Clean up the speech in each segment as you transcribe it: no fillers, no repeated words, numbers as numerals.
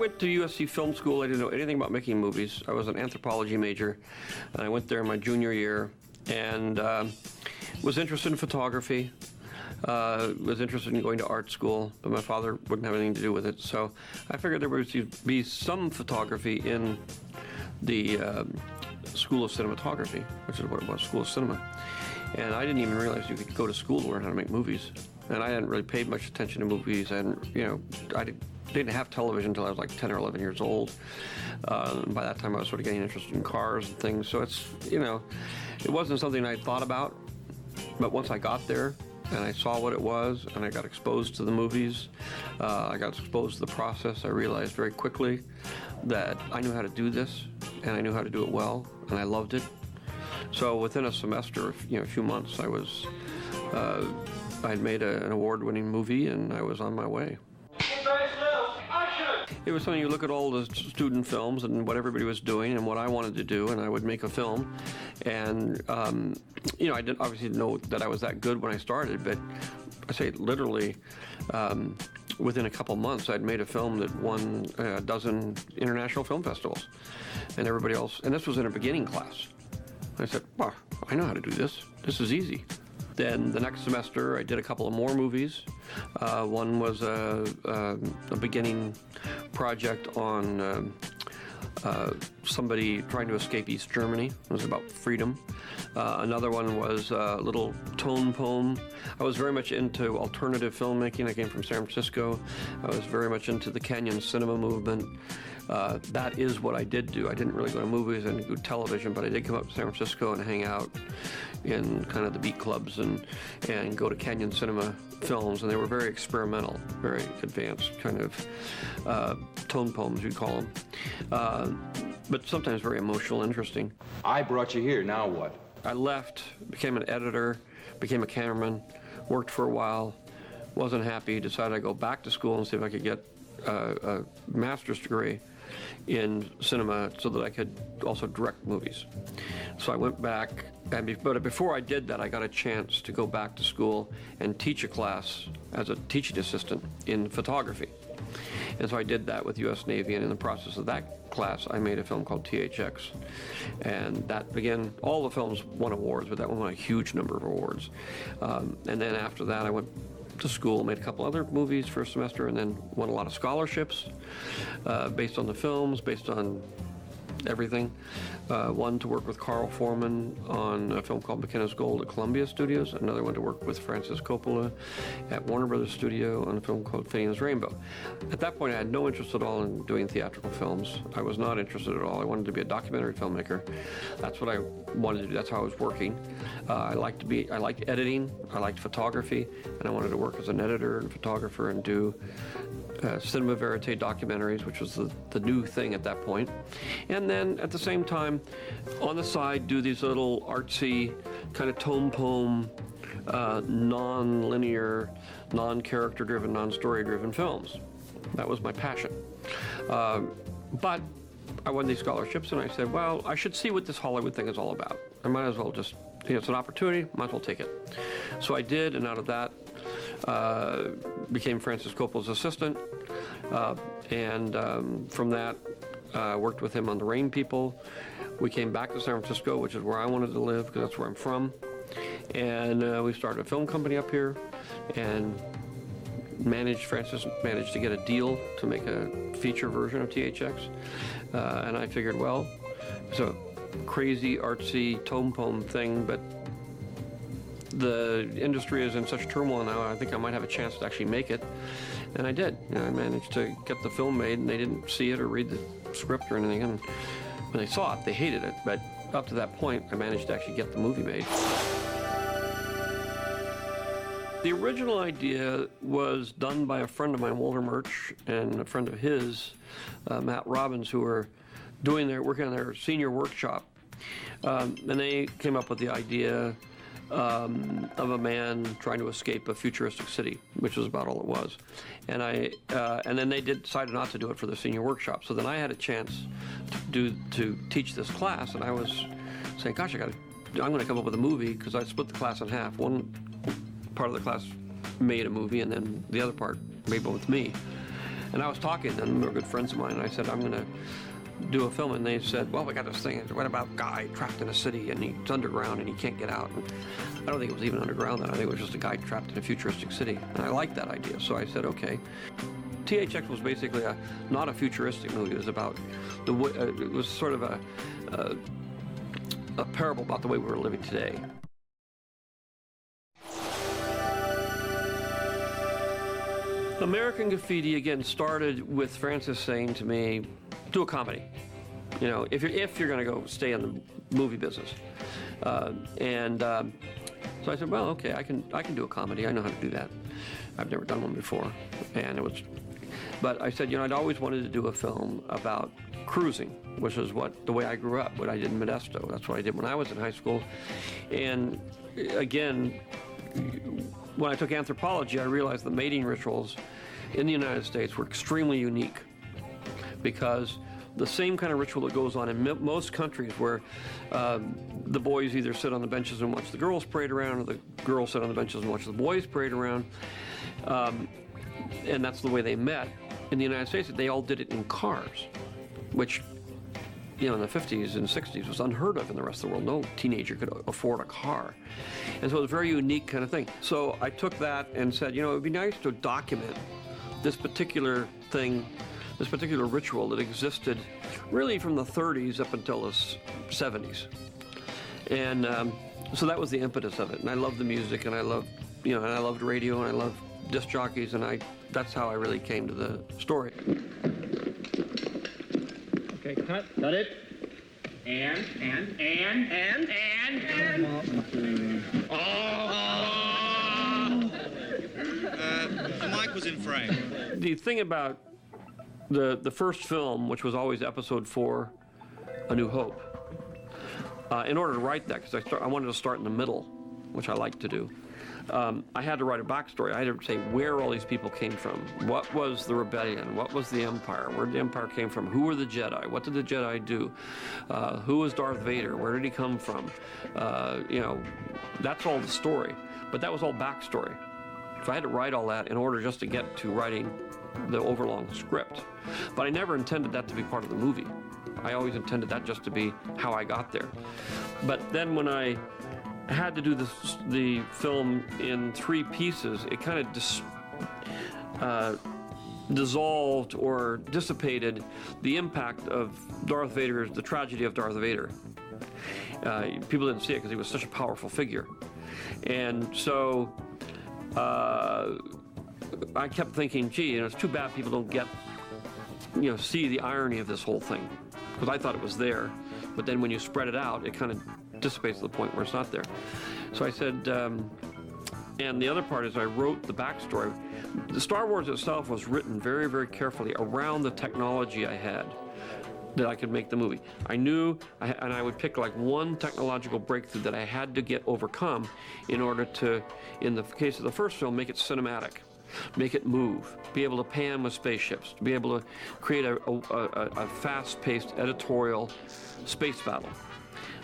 went to USC Film School. I didn't know anything about making movies. I was an anthropology major, and I went there my junior year, and was interested in photography. Was interested in going to art school, but my father wouldn't have anything to do with it. So I figured there would be some photography in the School of Cinematography, which is what it was, School of Cinema. And I didn't even realize you could go to school to learn how to make movies. And I hadn't really paid much attention to movies, and I didn't have television until I was like 10 or 11 years old. By that time, I was sort of getting interested in cars and things. So it's, it wasn't something I thought about. But once I got there, and I saw what it was, and I got exposed to the movies, I got exposed to the process, I realized very quickly that I knew how to do this, and I knew how to do it well, and I loved it. So within a semester, a few months, I'd made an award-winning movie, and I was on my way. It was something, you look at all the student films and what everybody was doing and what I wanted to do, and I would make a film. And, I didn't obviously know that I was that good when I started, but I say literally within a couple months, I'd made a film that won a dozen international film festivals. And everybody else, and this was in a beginning class. I said, well, I know how to do this. This is easy. Then the next semester, I did a couple of more movies. One was a beginning project on somebody trying to escape East Germany. It was about freedom. Another one was a little tone poem. I was very much into alternative filmmaking. I came from San Francisco. I was very much into the Canyon cinema movement. That is what I did do. I didn't really go to movies and do television, but I did come up to San Francisco and hang out in kind of the beat clubs and go to Canyon cinema films, and they were very experimental, very advanced kind of tone poems, you'd call them, but sometimes very emotional, interesting. I brought you here, now what? I left, became an editor, became a cameraman, worked for a while, wasn't happy, decided I'd go back to school and see if I could get a master's degree in cinema so that I could also direct movies. So I went back, but before I did that, I got a chance to go back to school and teach a class as a teaching assistant in photography. And so I did that with U.S. Navy, and in the process of that class, I made a film called THX. And that began, all the films won awards, but that one won a huge number of awards. And then after that, I went to school, made a couple other movies for a semester, and then won a lot of scholarships based on the films, based on everything. One to work with Carl Foreman on a film called McKenna's Gold at Columbia Studios. Another one to work with Francis Coppola at Warner Brothers Studio on a film called Finian's Rainbow. At that point, I had no interest at all in doing theatrical films. I was not interested at all. I wanted to be a documentary filmmaker. That's what I wanted to do. That's how I was working. I liked editing. I liked photography, and I wanted to work as an editor and photographer and do cinema verite documentaries, which was the new thing at that point. And then at the same time, on the side, do these little artsy, kind of tone poem, non-linear, non-character driven, non-story driven films. That was my passion. But I won these scholarships, and I said, well, I should see what this Hollywood thing is all about. I might as well just, it's an opportunity, might as well take it. So I did, and out of that, became Francis Coppola's assistant, and from that, worked with him on The Rain People. We came back to San Francisco, which is where I wanted to live, because that's where I'm from, and we started a film company up here, and Francis managed to get a deal to make a feature version of THX, and I figured, well, it's a crazy, artsy, tone poem thing, but the industry is in such turmoil now, I think I might have a chance to actually make it. And I did. I managed to get the film made, and they didn't see it or read the script or anything. And when they saw it, they hated it. But up to that point, I managed to actually get the movie made. The original idea was done by a friend of mine, Walter Murch, and a friend of his, Matt Robbins, who were working on their senior workshop. And they came up with the idea of a man trying to escape a futuristic city, which was about all it was. And then they decided not to do it for the senior workshop. So then I had a chance to teach this class, and I was saying, gosh, I'm going to come up with a movie, because I split the class in half. One part of the class made a movie, and then the other part made one with me. And I was talking to them, they were good friends of mine, and I said, I'm going to do a film, and they said, well, we got this thing, what about a guy trapped in a city, and he's underground, and he can't get out. And I don't think it was even underground then. I think it was just a guy trapped in a futuristic city, and I liked that idea, so I said, okay. THX was basically not a futuristic movie. It was about it was sort of a parable about the way we were living today. American Graffiti again started with Francis saying to me, "Do a comedy. You know, if you're going to go stay in the movie business." So I said, "Well, okay, I can do a comedy. I know how to do that. I've never done one before," and it was. But I said, you know, I'd always wanted to do a film about cruising, which is the way I grew up, what I did in Modesto. That's what I did when I was in high school. And again, when I took anthropology, I realized the mating rituals in the United States were extremely unique, because the same kind of ritual that goes on in most countries where the boys either sit on the benches and watch the girls parade around, or the girls sit on the benches and watch the boys parade around, and that's the way they met. In the United States, they all did it in cars, which, you know, in the 50s and 60s was unheard of in the rest of the world. No teenager could afford a car. And so it was a very unique kind of thing. So I took that and said, you know, it would be nice to document this particular thing, this particular ritual that existed really from the 30s up until the 70s. And so that was the impetus of it. And I loved the music, and I loved, you know, and I loved radio, and I loved disc jockeys, and that's how I really came to the story. Okay, cut it. And. Oh! The mic was in frame. The thing about the first film, which was always episode 4, A New Hope, in order to write that, because I wanted to start in the middle, which I like to do, I had to write a backstory. I had to say where all these people came from. What was the rebellion? What was the Empire? Where did the Empire came from? Who were the Jedi? What did the Jedi do? Who was Darth Vader? Where did he come from? You know, that's all the story. But that was all backstory. So I had to write all that in order just to get to writing the overlong script. But I never intended that to be part of the movie. I always intended that just to be how I got there. But then when I had to do the film in 3 pieces, it kind of dissolved or dissipated the impact of Darth Vader, the tragedy of Darth Vader. People didn't see it because he was such a powerful figure. And so I kept thinking, gee, you know, it's too bad people don't get, you know, see the irony of this whole thing, because I thought it was there. But then when you spread it out, it kind of dissipates to the point where it's not there. So I said, and the other part is I wrote the backstory. The Star Wars itself was written very, very carefully around the technology I had that I could make the movie. I knew, and I would pick like one technological breakthrough that I had to overcome in order to, in the case of the first film, make it cinematic, make it move, be able to pan with spaceships, to be able to create a fast-paced editorial space battle.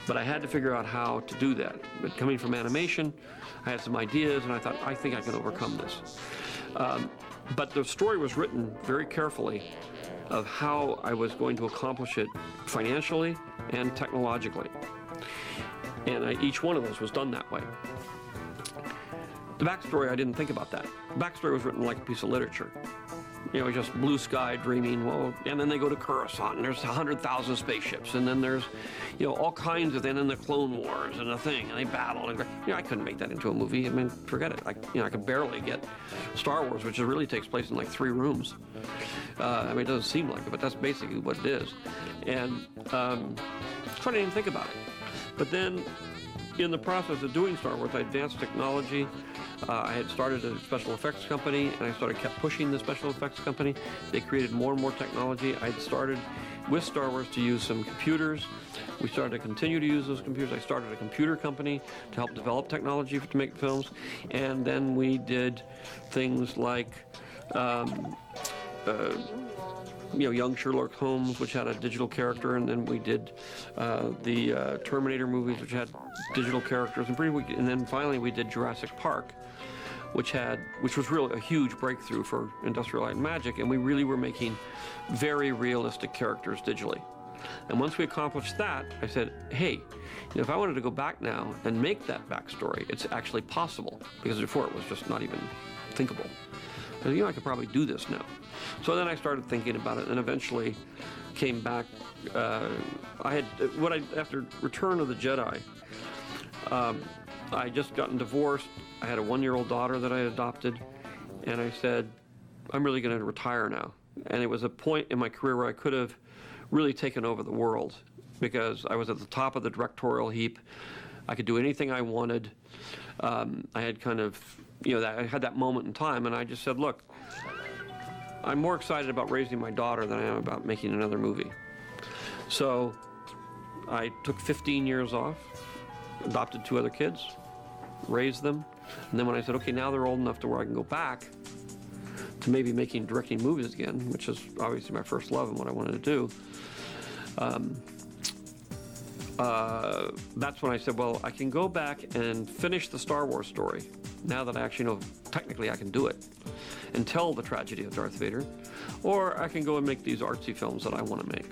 But I had to figure out how to do that. But coming from animation, I had some ideas, and I thought, I think I can overcome this. But the story was written very carefully of how I was going to accomplish it financially and technologically. And each one of those was done that way. The backstory, I didn't think about that. The backstory was written like a piece of literature. You know, just blue sky dreaming, well, and then they go to Coruscant, and there's 100,000 spaceships, and then there's, you know, all kinds of, and then the Clone Wars and a thing, and they battle, and, you know, I couldn't make that into a movie. I mean, forget it. I could barely get Star Wars, which really takes place in like 3 rooms. I mean, it doesn't seem like it, but that's basically what it is. And so I didn't even think about it. But then, in the process of doing Star Wars, I advanced technology. I had started a special effects company, and I kept pushing the special effects company. They created more and more technology. I had started with Star Wars to use some computers. We started to continue to use those computers. I started a computer company to help develop technology to make films. And then we did things like, you know, Young Sherlock Holmes, which had a digital character, and then we did the Terminator movies, which had digital characters, and then finally we did Jurassic Park, which was really a huge breakthrough for Industrial Light and Magic, and we really were making very realistic characters digitally. And once we accomplished that, I said, hey, if I wanted to go back now and make that backstory, it's actually possible, because before it was just not even thinkable. And, I could probably do this now. So then I started thinking about it, and eventually came back. After Return of the Jedi, I had just gotten divorced. I had a 1-year-old daughter that I had adopted, and I said, I'm really going to retire now. And it was a point in my career where I could have really taken over the world, because I was at the top of the directorial heap. I could do anything I wanted. I had kind of, I had that moment in time, and I just said, look, I'm more excited about raising my daughter than I am about making another movie. So I took 15 years off, adopted 2 other kids, raised them, and then when I said, okay, now they're old enough to where I can go back to maybe directing movies again, which is obviously my first love and what I wanted to do, that's when I said, well, I can go back and finish the Star Wars story, now that I actually know technically I can do it, and tell the tragedy of Darth Vader, or I can go and make these artsy films that I want to make.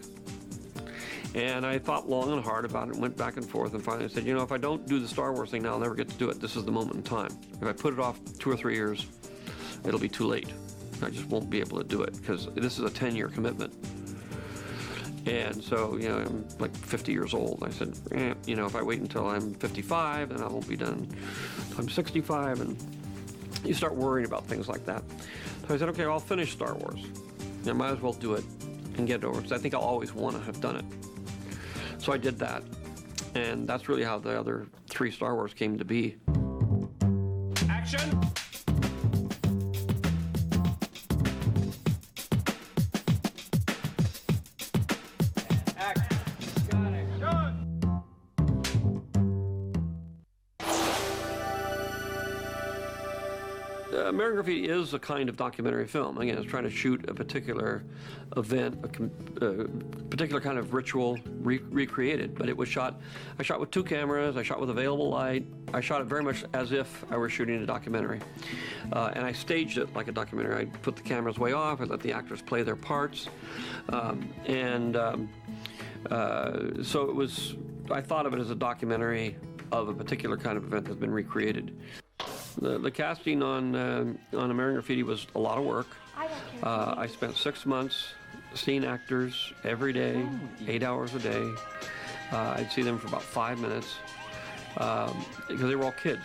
And I thought long and hard about it and went back and forth, and finally said, if I don't do the Star Wars thing now, I'll never get to do it. This is the moment in time. If I put it off 2 or 3 years, it'll be too late. I just won't be able to do it, because this is a 10-year commitment. And so, I'm like 50 years old. I said, if I wait until I'm 55, then I won't be done until I'm 65, and you start worrying about things like that. So I said, okay, I'll finish Star Wars. I might as well do it and get it over, because I think I'll always want to have done it. So I did that, and that's really how the other 3 Star Wars came to be. Action! American Graffiti is a kind of documentary film. Again, it's trying to shoot a particular event, a particular kind of ritual recreated, but it was I shot with 2 cameras, I shot with available light, I shot it very much as if I were shooting a documentary. And I staged it like a documentary. I put the cameras way off, I let the actors play their parts. So it was, I thought of it as a documentary of a particular kind of event that's been recreated. The casting on American Graffiti was a lot of work. I spent 6 months seeing actors every day, 8 hours a day. I'd see them for about 5 minutes, because they were all kids.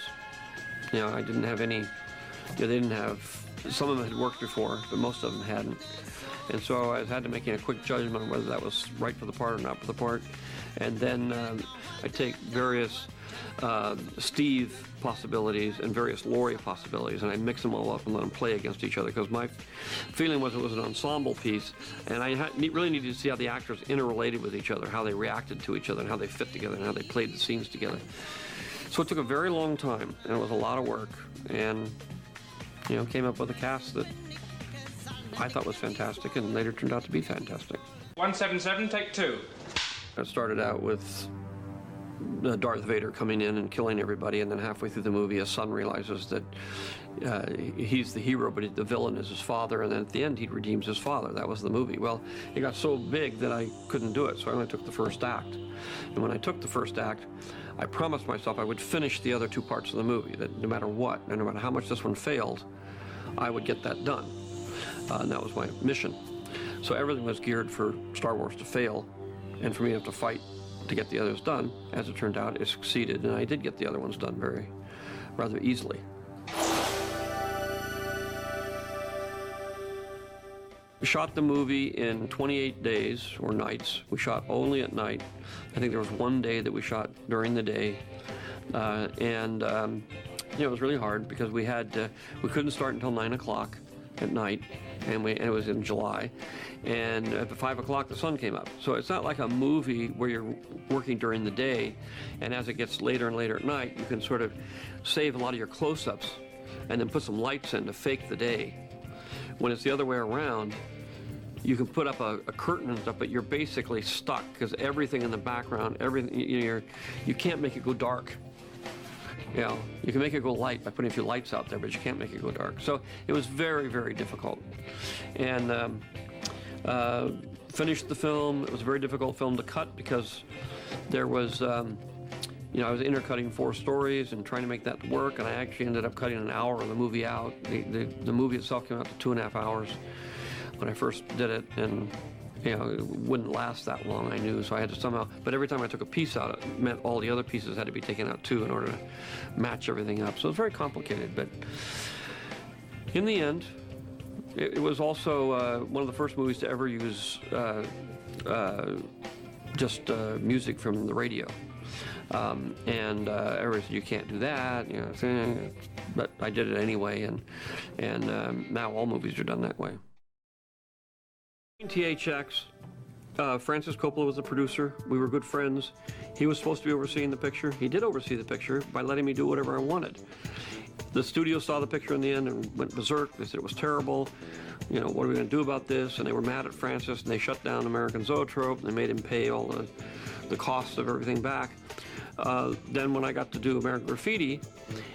I didn't have any, they didn't have, some of them had worked before, but most of them hadn't. And so I had to make a quick judgment on whether that was right for the part or not for the part. And then I take various Steve possibilities and various Laurie possibilities, and I mix them all up and let them play against each other, because my feeling was it was an ensemble piece, and I really needed to see how the actors interrelated with each other, how they reacted to each other, and how they fit together, and how they played the scenes together. So it took a very long time, and it was a lot of work, and came up with a cast that I thought was fantastic, and later turned out to be fantastic. 177, take 2. It started out with Darth Vader coming in and killing everybody, and then halfway through the movie his son realizes that he's the hero, but the villain is his father, and then at the end he redeems his father. That was the movie. Well, it got so big that I couldn't do it, so I only took the first act. And when I took the first act, I promised myself I would finish the other 2 parts of the movie, that no matter what, and no matter how much this one failed, I would get that done. And that was my mission. So everything was geared for Star Wars to fail, and for me to have to fight to get the others done. As it turned out, it succeeded, and I did get the other ones done rather easily. We shot the movie in 28 days or nights. We shot only at night. I think there was one day that we shot during the day, and it was really hard because we couldn't start until 9 o'clock at night, and it was in July, and at 5 o'clock the sun came up. So it's not like a movie where you're working during the day, and as it gets later and later at night, you can sort of save a lot of your close-ups and then put some lights in to fake the day. When it's the other way around, you can put up a curtain and stuff, but you're basically stuck because everything in the background, everything, you can't make it go dark. You know, you can make it go light by putting a few lights out there, but you can't make it go dark. So it was very, very difficult. And finished the film. It was a very difficult film to cut because there was, you know, I was intercutting 4 stories and trying to make that work, and I actually ended up cutting an hour of the movie out. The movie itself came out to 2.5 hours when I first did it, and you know, it wouldn't last that long, I knew, so I had to somehow, but every time I took a piece out, it meant all the other pieces had to be taken out too in order to match everything up. So it was very complicated, but in the end, it was also one of the first movies to ever use just music from the radio. And everybody said, you can't do that, you know, but I did it anyway, and now all movies are done that way. THX, Francis Coppola was the producer. We were good friends. He was supposed to be overseeing the picture. He did oversee the picture by letting me do whatever I wanted. The studio saw the picture in the end and went berserk. They said it was terrible. You know, what are we going to do about this? And they were mad at Francis, and they shut down American Zoetrope. They made him pay all the costs of everything back. Then when I got to do American Graffiti,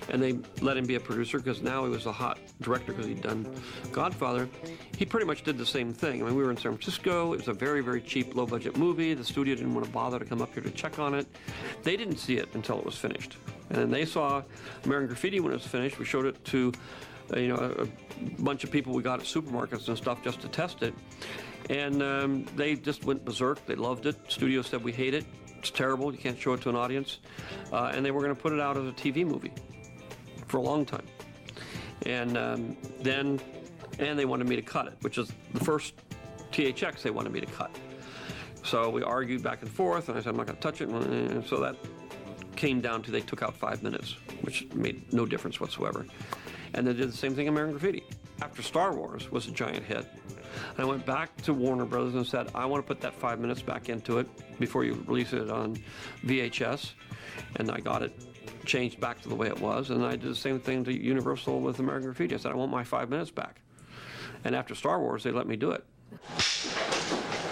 and they let him be a producer because now he was a hot director because he'd done Godfather, he pretty much did the same thing. I mean, we were in San Francisco. It was a very, very cheap, low-budget movie. The studio didn't want to bother to come up here to check on it. They didn't see it until it was finished. And then they saw American Graffiti when it was finished. We showed it to you know, a bunch of people we got at supermarkets and stuff just to test it. And they just went berserk. They loved it. Studio said, we hate it. It's terrible. You can't show it to an audience. And they were going to put it out as a TV movie for a long time. And then they wanted me to cut it, which is the first THX they wanted me to cut. So we argued back and forth, and I said, I'm not going to touch it. And so that came down to they took out 5 minutes, which made no difference whatsoever. And they did the same thing in American Graffiti. After Star Wars was a giant hit, I went back to Warner Brothers and said, I want to put that 5 minutes back into it before you release it on VHS. And I got it changed back to the way it was. And I did the same thing to Universal with American Graffiti. I said, I want my 5 minutes back. And after Star Wars, they let me do it.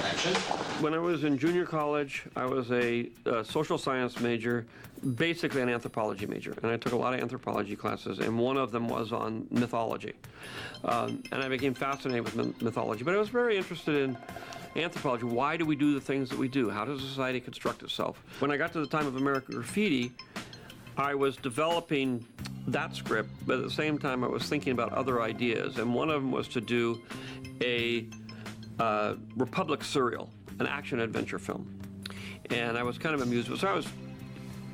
Action. When I was in junior college, I was a social science major, basically an anthropology major. And I took a lot of anthropology classes, and one of them was on mythology. And I became fascinated with mythology. But I was very interested in anthropology. Why do we do the things that we do? How does society construct itself? When I got to the time of American Graffiti, I was developing that script, but at the same time I was thinking about other ideas. And one of them was to do a Republic serial, an action-adventure film. And I was kind of amused. So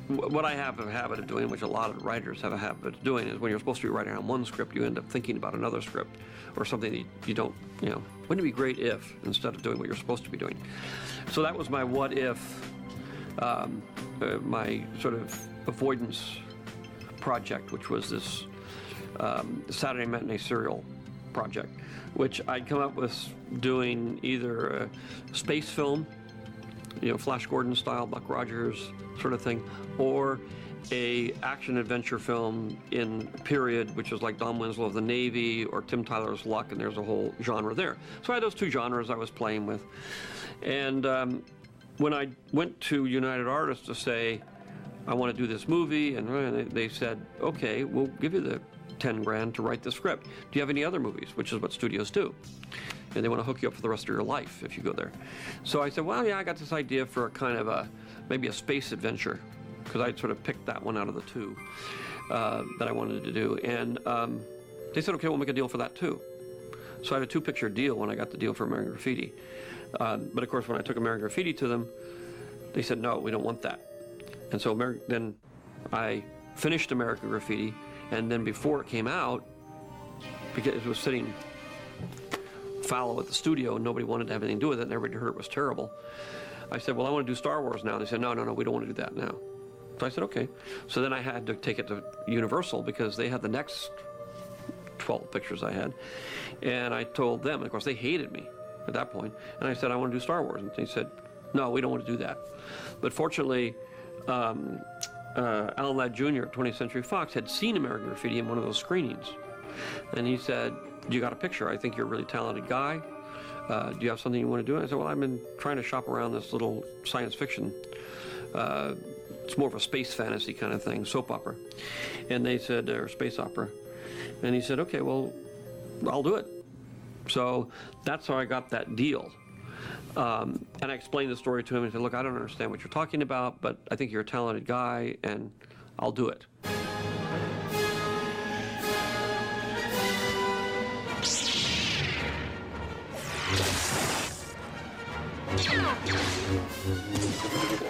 what I have a habit of doing, which a lot of writers have a habit of doing, is when you're supposed to be writing on one script, you end up thinking about another script or something that you don't, you know, wouldn't it be great if, instead of doing what you're supposed to be doing. So that was my what if, my sort of avoidance project, which was this Saturday matinee serial project, which I'd come up with doing either a space film, you know, Flash Gordon style, Buck Rogers sort of thing, or a action-adventure film in period, which was like Don Winslow of the Navy or Tim Tyler's Luck, and there's a whole genre there. So I had those two genres I was playing with. And when I went to United Artists to say, I want to do this movie, and they said, okay, we'll give you the 10 grand to write the script. Do you have any other movies? Which is what studios do. And they want to hook you up for the rest of your life if you go there. So I said, well, yeah, I got this idea for a kind of maybe a space adventure, because I'd sort of picked that one out of the two that I wanted to do. And they said, okay, we'll make a deal for that too. So I had a 2-picture deal when I got the deal for American Graffiti. But of course, when I took American Graffiti to them, they said, no, we don't want that. And so then I finished American Graffiti, and then before it came out, because it was sitting fallow at the studio and nobody wanted to have anything to do with it and everybody heard it was terrible, I said, well, I want to do Star Wars now. And they said, no, we don't want to do that now. So I said, okay. So then I had to take it to Universal because they had the next 12 pictures I had. And I told them, and of course they hated me at that point, and I said, I want to do Star Wars. And they said, no, we don't want to do that. But fortunately, Alan Ladd Jr. at 20th Century Fox had seen American Graffiti in one of those screenings. And he said, you got a picture. I think you're a really talented guy. Do you have something you want to do? And I said, well, I've been trying to shop around this little science fiction it's more of a space fantasy kind of thing, soap opera. And they said, or space opera. And he said, okay, well, I'll do it. So that's how I got that deal. And I explained the story to him and said, look, I don't understand what you're talking about, but I think you're a talented guy, and I'll do it.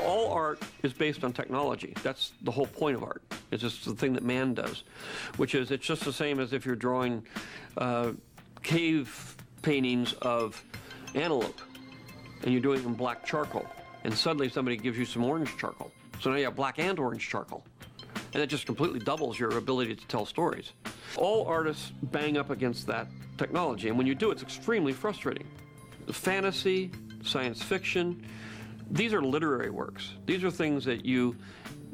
All art is based on technology. That's the whole point of art. It's just the thing that man does, which is it's just the same as if you're drawing cave paintings of antelope, and you're doing it in black charcoal, and suddenly somebody gives you some orange charcoal. So now you have black and orange charcoal, and it just completely doubles your ability to tell stories. All artists bang up against that technology, and when you do, it's extremely frustrating. Fantasy, science fiction, these are literary works. These are things that you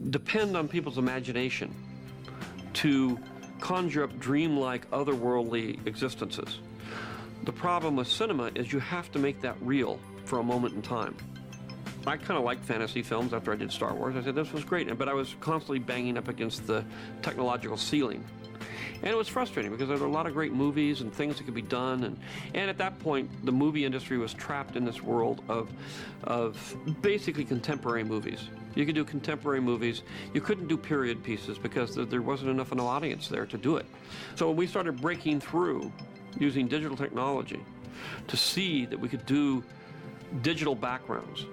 depend on people's imagination to conjure up dreamlike, otherworldly existences. The problem with cinema is you have to make that real for a moment in time. I kind of liked fantasy films after I did Star Wars. I said, this was great, but I was constantly banging up against the technological ceiling. And it was frustrating because there were a lot of great movies and things that could be done. And at that point, the movie industry was trapped in this world of basically contemporary movies. You could do contemporary movies. You couldn't do period pieces because there wasn't enough of an audience there to do it. So when we started breaking through using digital technology to see that we could do digital backgrounds,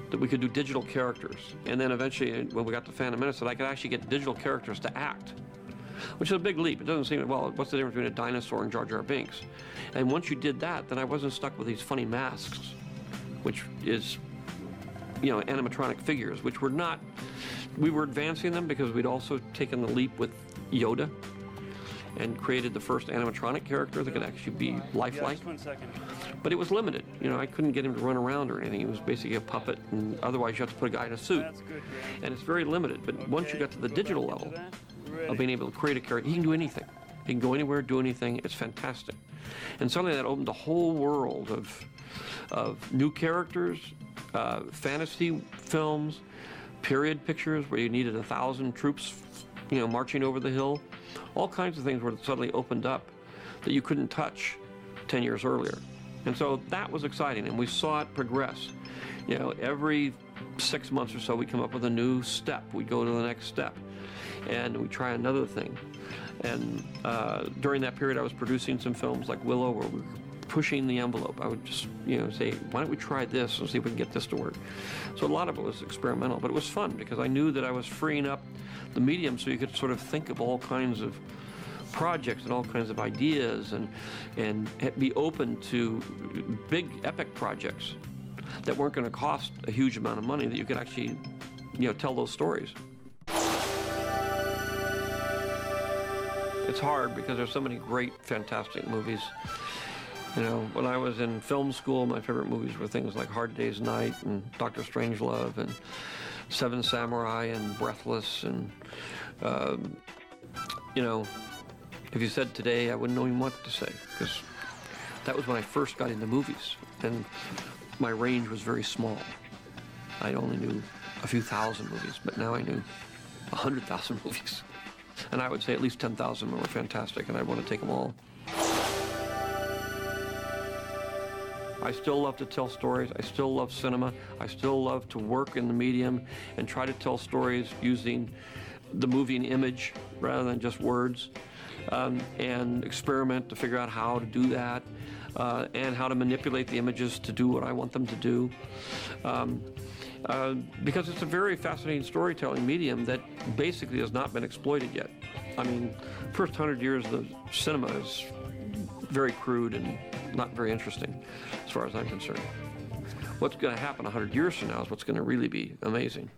that we could do digital characters, and then eventually when we got to Phantom Menace, that I could actually get digital characters to act, which is a big leap. It doesn't seem, well, what's the difference between a dinosaur and Jar Jar Binks? And once you did that, then I wasn't stuck with these funny masks, which is, you know, animatronic figures, which were not, we were advancing them because we'd also taken the leap with Yoda and created the first animatronic character that could actually be lifelike. But it was limited. You know, I couldn't get him to run around or anything. He was basically a puppet, and otherwise you have to put a guy in a suit. And it's very limited. But once you got to the digital level of being able to create a character, he can do anything. He can go anywhere, do anything. It's fantastic. And suddenly that opened a whole world of new characters, fantasy films, period pictures where you needed 1,000 troops, you know, marching over the hill. All kinds of things were suddenly opened up that you couldn't touch 10 years earlier. And so that was exciting, and we saw it progress. You know, every 6 months or so, we'd come up with a new step. We'd go to the next step, and we'd try another thing. And during that period, I was producing some films like Willow, where we were pushing the envelope. I would just, you know, say, why don't we try this and see if we can get this to work? So a lot of it was experimental, but it was fun because I knew that I was freeing up the medium so you could sort of think of all kinds of projects and all kinds of ideas and be open to big epic projects that weren't going to cost a huge amount of money, that you could actually, you know, tell those stories. It's hard because there's so many great, fantastic movies. You know, when I was in film school, my favorite movies were things like Hard Day's Night and Dr. Strangelove and Seven Samurai and Breathless and, you know, if you said today, I wouldn't know even what to say, because that was when I first got into movies, and my range was very small. I only knew a few thousand movies, but now I knew 100,000 movies. And I would say at least 10,000 were fantastic, and I want to take them all. I still love to tell stories. I still love cinema. I still love to work in the medium and try to tell stories using the moving image rather than just words, and experiment to figure out how to do that, and how to manipulate the images to do what I want them to do. Because it's a very fascinating storytelling medium that basically has not been exploited yet. I mean, first 100 years of cinema is very crude and not very interesting, as far as I'm concerned. What's going to happen 100 years from now is what's going to really be amazing.